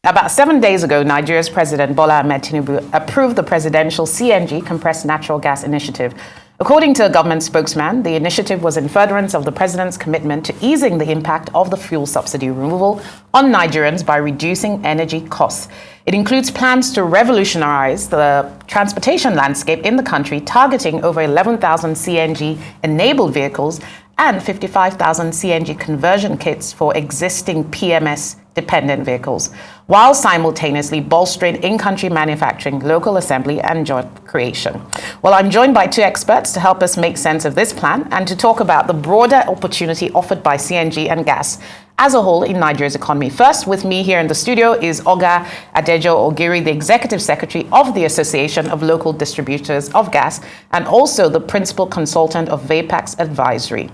About 7 days ago, Nigeria's President Bola Ahmed Tinubu approved the presidential CNG compressed natural gas initiative. According to a government spokesman, the initiative was in furtherance of the president's commitment to easing the impact of the fuel subsidy removal on Nigerians by reducing energy costs. It includes plans to revolutionize the transportation landscape in the country, targeting over 11,000 CNG-enabled vehicles and 55,000 CNG conversion kits for existing PMS-dependent vehicles, while simultaneously bolstering in-country manufacturing, local assembly, and job creation. Well, I'm joined by two experts to help us make sense of this plan and to talk about the broader opportunity offered by CNG and gas as a whole in Nigeria's economy. First, with me here in the studio is Oga Adejo Ogiri, the Executive Secretary of the Association of Local Distributors of Gas, and also the Principal Consultant of VAPAX Advisory.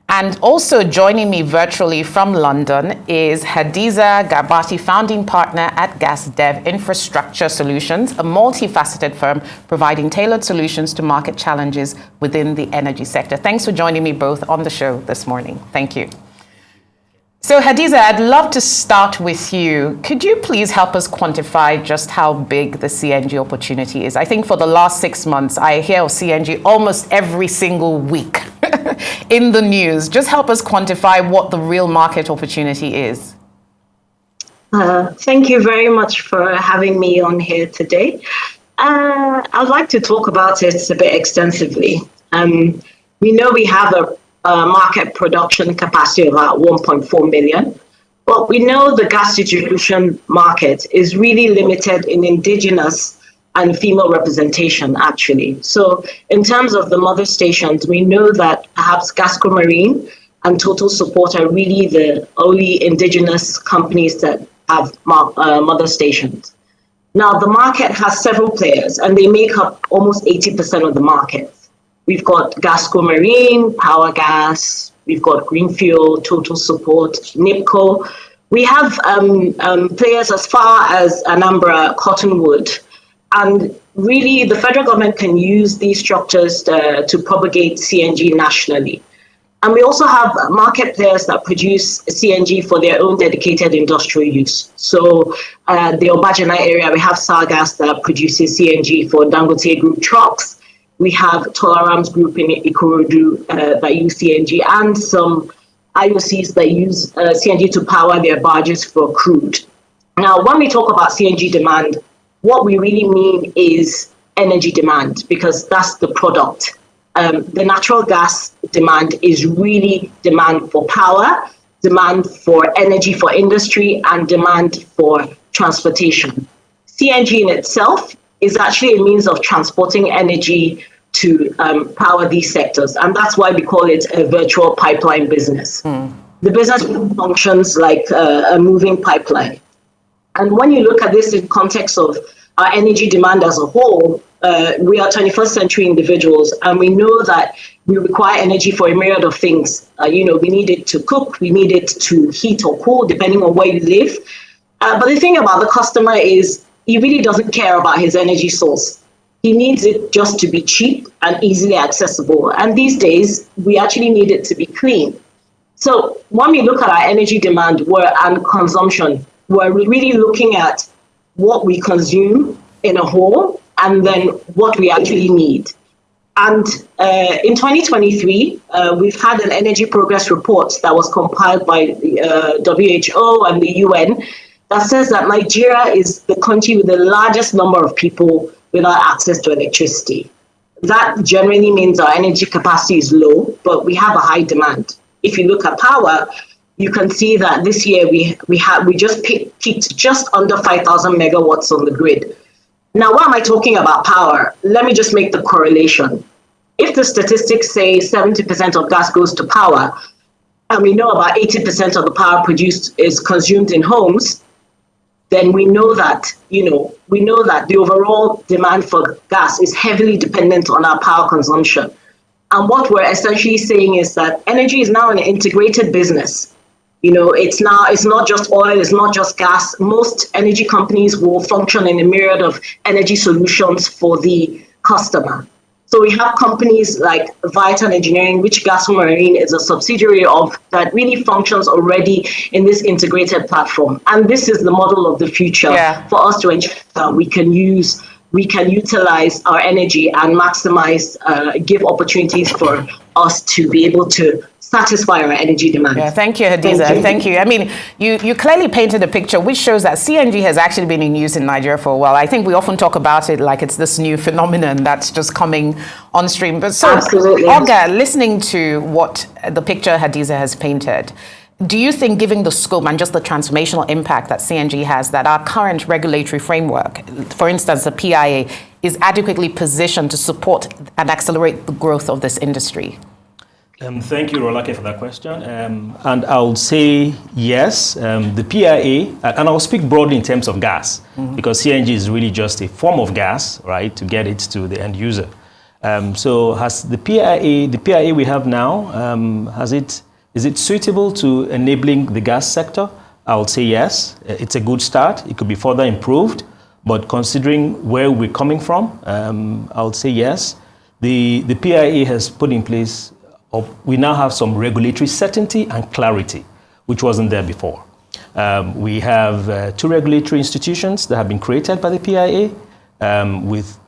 And also joining me virtually from London is Hadiza Garbati, founding partner at Gas Dev Infrastructure Solutions, a multifaceted firm providing tailored solutions to market challenges within the energy sector. Thanks for joining me both on the show this morning. Thank you. So Hadiza, I'd love to start with you. Could you please help us quantify just how big the CNG opportunity is? I think for the last 6 months, I hear of CNG almost every single week in the news. Just help us quantify what the real market opportunity is. Thank you very much for having me on here today. I'd like to talk about it a bit extensively. We know we have a market production capacity of about 1.4 million. But we know the gas distribution market is really limited in indigenous and female representation, actually. So in terms of the mother stations, we know that perhaps Gasco Marine and Total Support are really the only indigenous companies that have mother stations. Now, the market has several players, and they make up almost 80% of the market. We've got Gasco Marine, Power Gas, we've got Greenfuel, Total Support, NIPCO. We have players as far as Anambra, Cottonwood, and really the federal government can use these structures to propagate CNG nationally. And we also have market players that produce CNG for their own dedicated industrial use. So the Obajana area, we have Sargas that produces CNG for Dangote Group trucks. We have Tolerance Group in Ikorodu that use CNG, and some IOCs that use CNG to power their barges for crude. Now, when we talk about CNG demand, what we really mean is energy demand, because that's the product. The natural gas demand is really demand for power, demand for energy for industry, and demand for transportation. CNG in itself is actually a means of transporting energy to power these sectors. And that's why we call it a virtual pipeline business. The business functions like a moving pipeline. And when you look at this in context of our energy demand as a whole, we are 21st century individuals, and we know that we require energy for a myriad of things. We need it to cook, we need it to heat or cool, depending on where you live. But the thing about the customer is he really doesn't care about his energy source. He needs it just to be cheap and easily accessible. And these days, we actually need it to be clean. So when we look at our energy demand and consumption, we're really looking at what we consume in a whole and then what we actually need. And in 2023, we've had an energy progress report that was compiled by the WHO and the UN that says that Nigeria is the country with the largest number of people without access to electricity. That generally means our energy capacity is low, but we have a high demand. If you look at power, you can see that this year we just peaked just under 5,000 megawatts on the grid. Now, why am I talking about power? Let me just make the correlation. If the statistics say 70% of gas goes to power, and we know about 80% of the power produced is consumed in homes, then we know that the overall demand for gas is heavily dependent on our power consumption. And what we're essentially saying is that energy is now an integrated business. It's not just oil, it's not just gas. Most energy companies will function in a myriad of energy solutions for the customer. So we have companies like Vital Engineering, which Gas Marine is a subsidiary of, that really functions already in this integrated platform. And this is the model of the future for us to ensure that we can utilize our energy and maximize, give opportunities for us to be able to satisfy our energy demand. Yeah, thank you, Hadiza. Thank you. I mean, you clearly painted a picture which shows that CNG has actually been in use in Nigeria for a while. I think we often talk about it like it's this new phenomenon that's just coming on stream. But so, Olga, listening to what the picture Hadiza has painted, do you think, given the scope and just the transformational impact that CNG has, that our current regulatory framework, for instance, the PIA, is adequately positioned to support and accelerate the growth of this industry? Thank you, Rolake, for that question. And I'll say yes. The PIA, and I'll speak broadly in terms of gas, because CNG is really just a form of gas, right, to get it to the end user. So has the PIA we have now, is it suitable to enabling the gas sector? I would say yes. It's a good start. It could be further improved, but considering where we're coming from, I would say yes. The PIA has put in place, we now have some regulatory certainty and clarity, which wasn't there before. We have 2 regulatory institutions that have been created by the PIA, with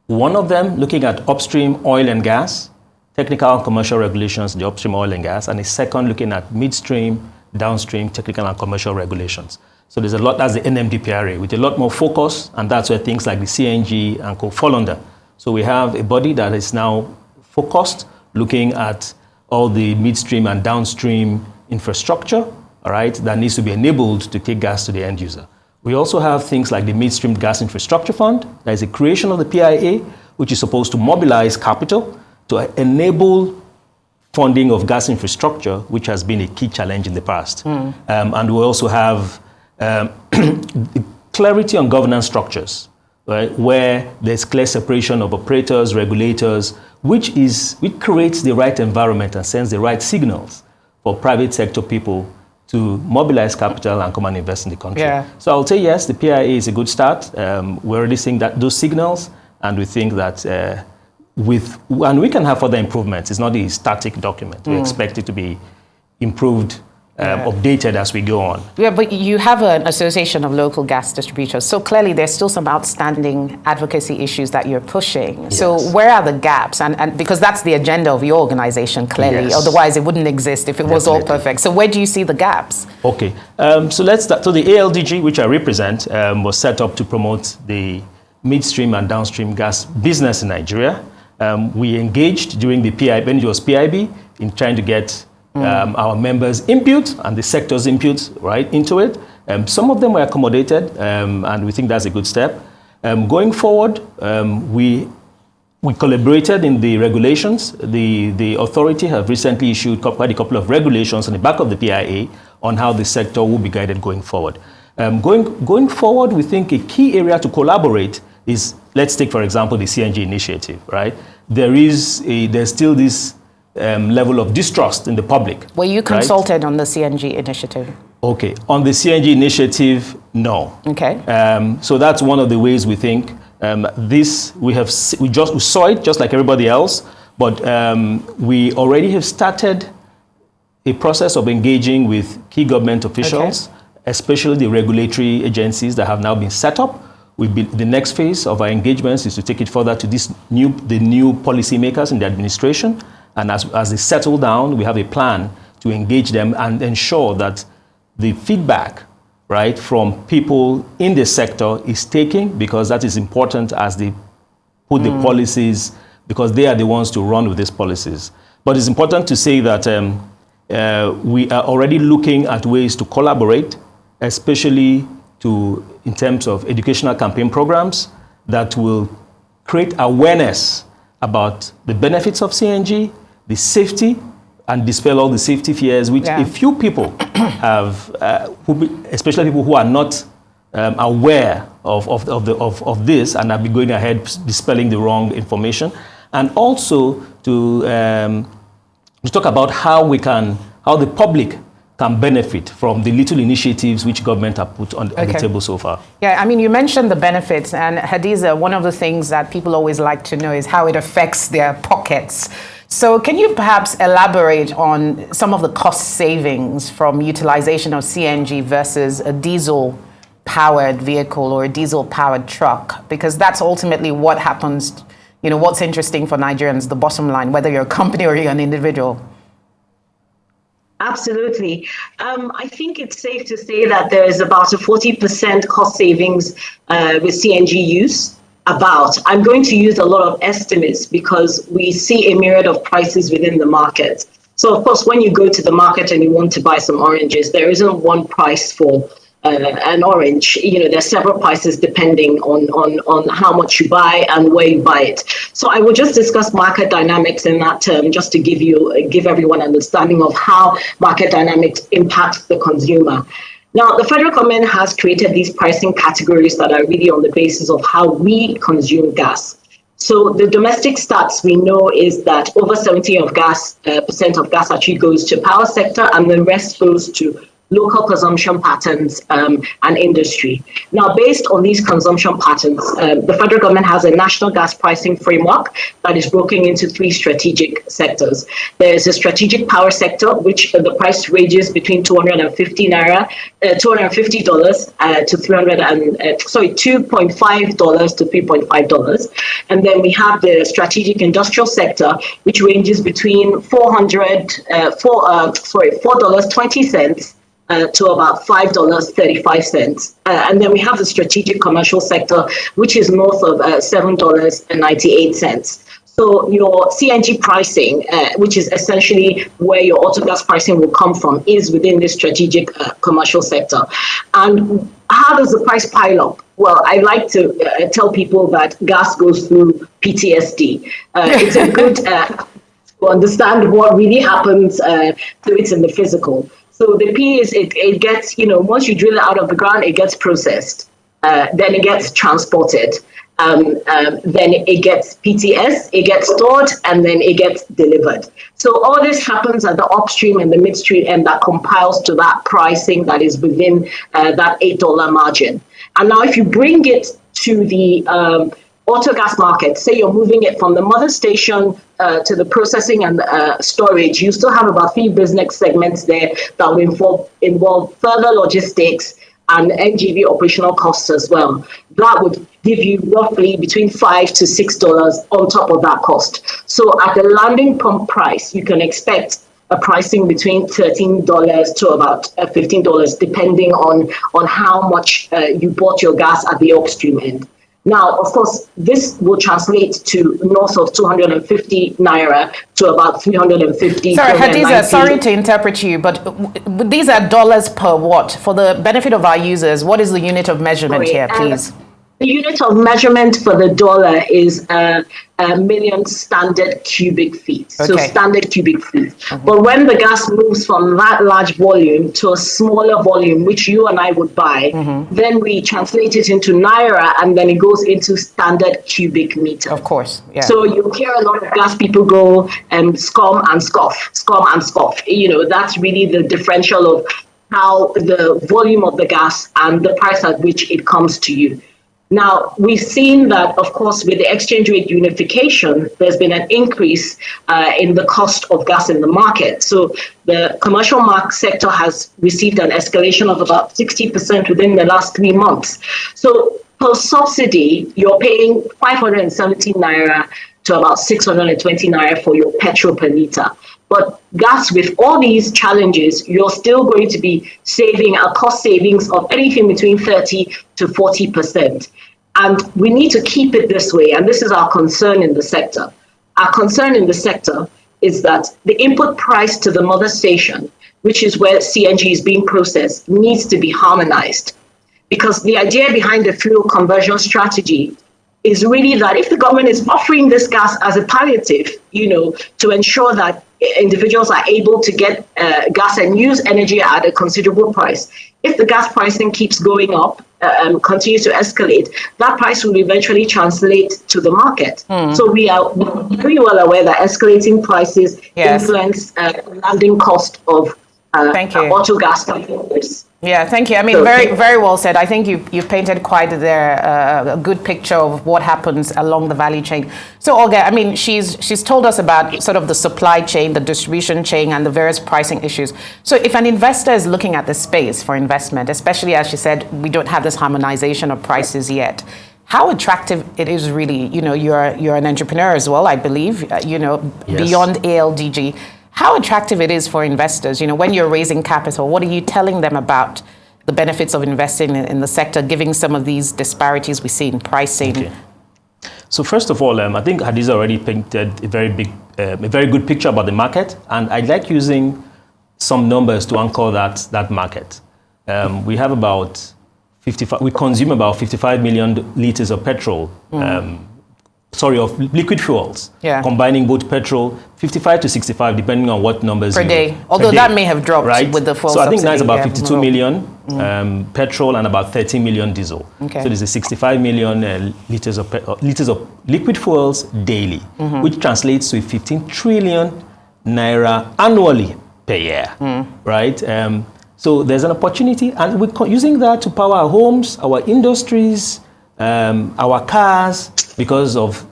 one of them looking at upstream oil and gas, technical and commercial regulations, the upstream oil and gas, and a second looking at midstream, downstream, technical and commercial regulations. So there's a lot, that's the NMDPRA, with a lot more focus, and that's where things like the CNG and co fall under. So we have a body that is now focused, looking at all the midstream and downstream infrastructure, all right, that needs to be enabled to take gas to the end user. We also have things like the Midstream Gas Infrastructure Fund. That is a creation of the PIA, which is supposed to mobilize capital to enable funding of gas infrastructure, which has been a key challenge in the past. And we also have clarity on governance structures, right, where there's clear separation of operators, regulators, which creates the right environment and sends the right signals for private sector people to mobilize capital and come and invest in the country. So I'll say yes, the PIA is a good start. We're already seeing those signals, and we think that and we can have further improvements. It's not a static document. We expect it to be improved, updated as we go on. Yeah, but you have an association of local gas distributors. So clearly there's still some outstanding advocacy issues that you're pushing. Yes. So where are the gaps? And because that's the agenda of your organization, clearly. Yes. Otherwise it wouldn't exist if it was all perfect. So where do you see the gaps? Okay. So let's start. So the ALDG, which I represent, was set up to promote the midstream and downstream gas business in Nigeria. We engaged during the PIB, when it was PIB, in trying to get our members' input and the sector's input right into it. Some of them were accommodated, and we think that's a good step. Going forward, we collaborated in the regulations. The authority have recently issued quite a couple of regulations on the back of the PIA on how the sector will be guided going forward. Going forward, we think a key area to collaborate is, let's take, for example, the CNG initiative, right? There's still this level of distrust in the public. Were you consulted on the CNG initiative? Okay, on the CNG initiative, no. Okay. So that's one of the ways we think we saw it just like everybody else, but we already have started a process of engaging with key government officials, especially the regulatory agencies that have now been set up. The next phase of our engagements is to take it further to the new policymakers in the administration. And as they settle down, we have a plan to engage them and ensure that the feedback, right, from people in the sector is taken, because that is important as they put the policies, because they are the ones to run with these policies. But it's important to say that we are already looking at ways to collaborate, especially in terms of educational campaign programs that will create awareness about the benefits of CNG, the safety, and dispel all the safety fears, which a few people have, especially people who are not aware of this and have been going ahead dispelling the wrong information, and also to talk about how the public can benefit from the little initiatives which government have put on the table so far. Yeah, I mean, you mentioned the benefits, and Hadiza, one of the things that people always like to know is how it affects their pockets. So can you perhaps elaborate on some of the cost savings from utilization of CNG versus a diesel-powered vehicle or a diesel-powered truck? Because that's ultimately what happens, you know, what's interesting for Nigerians, the bottom line, whether you're a company or you're an individual. Absolutely. I think it's safe to say that there is about a 40% cost savings with CNG use. I'm going to use a lot of estimates because we see a myriad of prices within the market. So, of course, when you go to the market and you want to buy some oranges, there isn't one price for an orange. You know, there's several prices depending on how much you buy and where you buy it. So I will just discuss market dynamics in that term, just to give everyone understanding of how market dynamics impact the consumer. Now, the federal government has created these pricing categories that are really on the basis of how we consume gas. So the domestic stats we know is that over 70% of gas actually goes to power sector, and the rest goes to local consumption patterns and industry. Now, based on these consumption patterns, the federal government has a national gas pricing framework that is broken into 3 strategic sectors. There is a strategic power sector, which the price ranges between $2.50 to $2.5 to $3.5. And then we have the strategic industrial sector, which ranges between $4.20 to about $5.35. And then we have the strategic commercial sector, which is north of $7.98. So your CNG pricing, which is essentially where your auto gas pricing will come from, is within the strategic commercial sector. And how does the price pile up? Well, I like to tell people that gas goes through PTSD. It's a good to understand what really happens to it in the physical. So the P is it gets, once you drill it out of the ground, it gets processed. Then it gets transported. Then it gets PTS, it gets stored, and then it gets delivered. So all this happens at the upstream and the midstream, and that compiles to that pricing that is within that $8 margin. And now if you bring it to the auto gas market, say you're moving it from the mother station to the processing and storage, you still have about 3 business segments there that will involve further logistics and NGV operational costs as well. That would give you roughly between $5 to $6 on top of that cost. So at the landing pump price, you can expect a pricing between $13 to about $15, depending on how much you bought your gas at the upstream end. Now, of course, this will translate to north of 250 naira to about 350. Sorry, Hadiza, sorry to interpret you, but these are dollars per watt. For the benefit of our users, what is the unit of measurement here, please? The unit of measurement for the dollar is a million standard cubic feet. So standard cubic feet. But when the gas moves from that large volume to a smaller volume, which you and I would buy, then we translate it into naira, and then it goes into standard cubic meter. Of course, yeah. So you hear a lot of gas people go scum and scoff. That's really the differential of how the volume of the gas and the price at which it comes to you. Now, we've seen that, of course, with the exchange rate unification, there's been an increase in the cost of gas in the market. So the commercial market sector has received an escalation of about 60% within the last 3 months. So per subsidy, you're paying 570 naira to about 620 naira for your petrol per liter. But gas, with all these challenges, you're still going to be saving a cost savings of anything between 30 to 40%. And we need to keep it this way. And this is our concern in the sector. Our concern in the sector is that the input price to the mother station, which is where CNG is being processed, needs to be harmonized. Because the idea behind the fuel conversion strategy is really that if the government is offering this gas as a palliative, to ensure that individuals are able to get gas and use energy at a considerable price. If the gas pricing keeps going up, continues to escalate, that price will eventually translate to the market. So we are very well aware that escalating prices influence landing cost of Thank you. auto gas companies. Yeah, thank you. I mean, So, very well said. I think you've painted quite a good picture of what happens along the value chain. So, Olga, I mean, she's told us about sort of the supply chain, the distribution chain, and the various pricing issues. So if an investor is looking at this space for investment, especially as she said, we don't have this harmonization of prices yet, how attractive it is really, you're an entrepreneur as well, I believe, Yes. beyond ALDG. How attractive it is for investors, when you're raising capital, what are you telling them about the benefits of investing in the sector, given some of these disparities we see in pricing? Okay. So first of all, I think Hadiza already painted a very good picture about the market, and I like using some numbers to anchor that market. We have about 55. We consume about 55 million liters of petrol. Of liquid fuels, combining both petrol, 55 to 65, depending on what numbers per day. Although that may have dropped with the fuel subsidy. So I think that's about subsidy, 52 million petrol and about 30 million diesel. Okay. So there's a 65 million liters of liquid fuels daily, which translates to 15 trillion naira annually per year, right? So there's an opportunity, and we're using that to power our homes, our industries, our cars, because of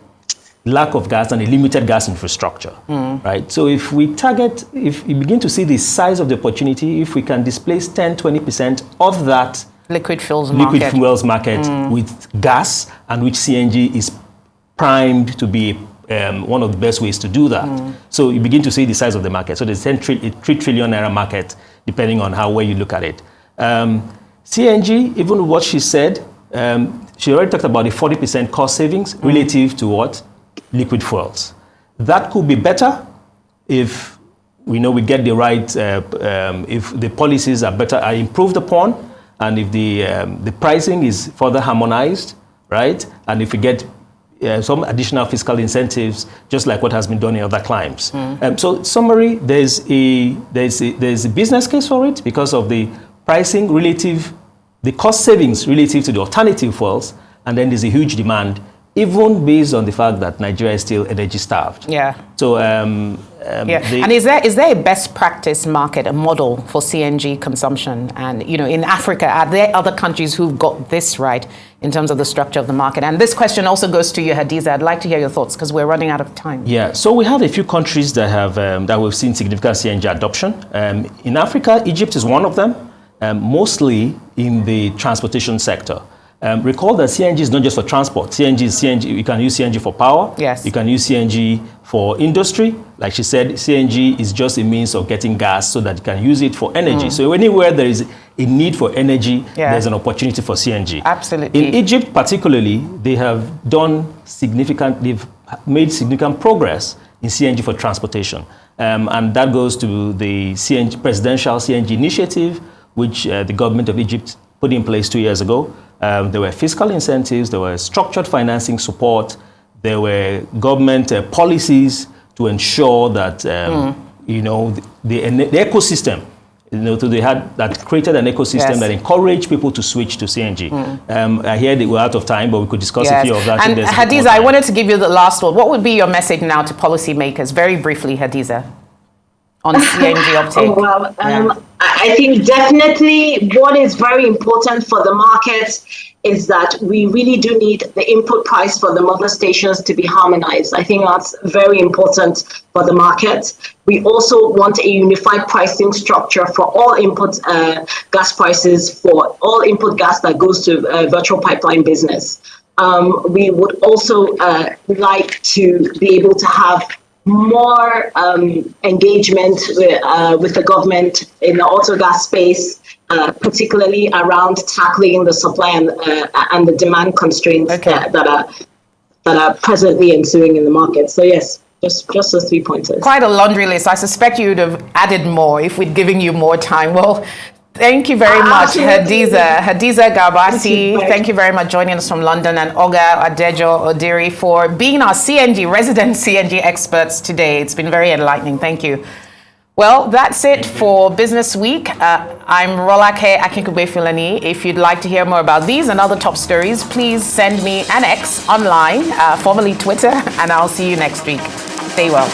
lack of gas and a limited gas infrastructure, right? So if we begin to see the size of the opportunity, if we can displace 10-20% of that liquid fuels market with gas, and which CNG is primed to be one of the best ways to do that. So you begin to see the size of the market. So there's 3 trillion naira market, depending on where you look at it. CNG, even what she said, she already talked about the 40% cost savings relative to what? Liquid fuels. That could be better if we get the right, if the policies are improved upon, and if the pricing is further harmonized, right? And if we get some additional fiscal incentives, just like what has been done in other climes. So, summary: there's a business case for it because of the pricing relative, the cost savings relative to the alternative fuels, and then there's a huge demand, even based on the fact that Nigeria is still energy starved. Yeah. So, and is there a best practice market, a model for CNG consumption? And in Africa, are there other countries who've got this right in terms of the structure of the market? And this question also goes to you, Hadiza. I'd like to hear your thoughts because we're running out of time. Yeah. So we have a few countries that have that we've seen significant CNG adoption. In Africa, Egypt is one of them, mostly in the transportation sector. Recall that CNG is not just for transport. CNG is CNG. You can use CNG for power. Yes. You can use CNG for industry. Like she said, CNG is just a means of getting gas so that you can use it for energy. So anywhere there is a need for energy, there's an opportunity for CNG. Absolutely. In Egypt particularly, they've made significant progress in CNG for transportation. And that goes to the presidential CNG initiative, which the government of Egypt put in place 2 years ago. There were fiscal incentives, there were structured financing support, there were government policies to ensure that the ecosystem, that created an ecosystem that encouraged people to switch to CNG. I hear that we're out of time, but we could discuss a few of that. And Hadiza, I wanted to give you the last word. What would be your message now to policymakers, very briefly, Hadiza, on CNG uptake? I think definitely what is very important for the market is that we really do need the input price for the mother stations to be harmonized. I think that's very important for the market. We also want a unified pricing structure for all input gas prices, for all input gas that goes to virtual pipeline business. We would also like to be able to have more engagement with the government in the auto gas space, particularly around tackling the supply and the demand constraints that are presently ensuing in the market. So yes, just those 3 pointers. Quite a laundry list. I suspect you would have added more if we'd given you more time. Well, thank you very much, Hadiza Garbati. Thank you very much joining us from London, and Adejo, Ogiri for being our resident CNG experts today. It's been very enlightening. Thank you. Well, that's it for Business Week. I'm Rolake Akinkugbe-Filani. If you'd like to hear more about these and other top stories, please send me an X online, formerly Twitter, and I'll see you next week. Stay well.